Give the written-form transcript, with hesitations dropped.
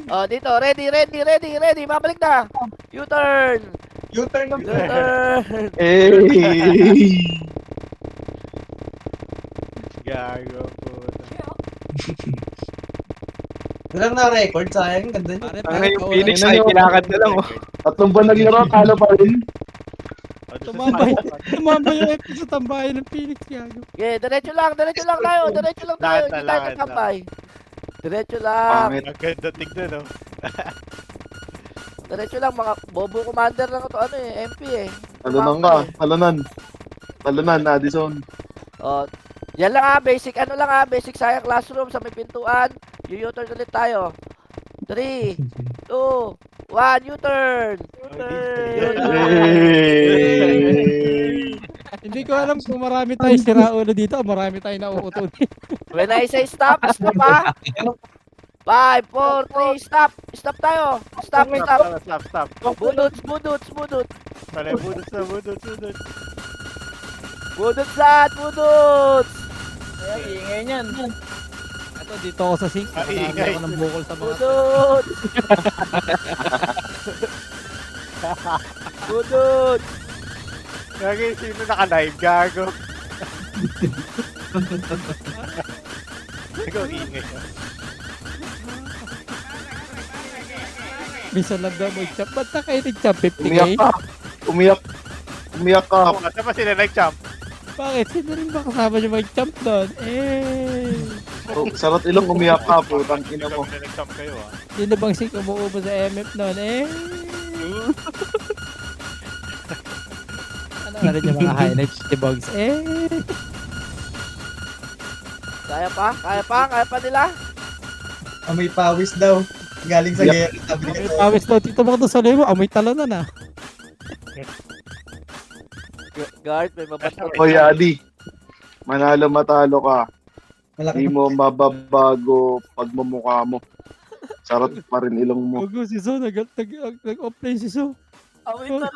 Oh, dito. Ready. Babalik na. U-turn. U-turn na po. U-turn. Hey! Gago po. Walang na-record, sayang. Ganda niya. Pare, Ano pare, yung paulan. Phoenix Tingnan ay nyo, kinakad na lang, oh. Tatlong buwan naglaro, talo pa rin. Tumambay. Tumambay yung FP sa tambayan ng Phoenix. Gago. Okay, diretso lang tayo. Lakad na, Hindi tayo lakad na. tatambay. Diretso lang. Pangit. Ang ganda tignan, no? Diretso lang, mga bobo commander lang ito, ano eh, MP eh. Talunan ka, talunan. Talunan, Addison. Oh, yan lang basic ano lang basic saya classroom sa may pintuan. U-turn ulit tayo. 3, 2, 1, U-turn. Hey! Hindi ko alam kung marami tayo siraulo dito o marami tayo nauuto. When I say stop ha. 5, 4, 3, stop. Stop tayo. Stop. Stop. Budots. Pare, budots na. Budots lahat, budots. Ay, ingay niyan. Ito, dito ako sa sink. Ingay. Nakakita ako ng bukol sa mga... Budots. Gago, sino naka-live? Gago. Gago, ingay. Minsan lang daw mag-champ. Ba't na kayo nag-champ? 50k? Umiyak ka. Umiyak ka. Oo, kasi pa sila nag-champ. Bakit? Sino rin ba kasama nyo mag-champ doon? Oh, sarot ilong, umiyak ka, putang ina mo. Kami na nag-champ kayo, ah. Sino bang sink umuubo sa MF noon? Ano yung mga highlights ni Bugs? Kaya pa nila. Amoy pawis daw. Galing sa gaya. Sabi Amoy nito. pawis daw. Tito mo sa mo. Amoy talo na. Guard, may mabato. Hoy, Adi. Manalo matalo ka. Malaki Di mo mababago pagmumukha mo. Sarot pa rin ilong mo. Huwag si So. Nag-offline si So. Awin na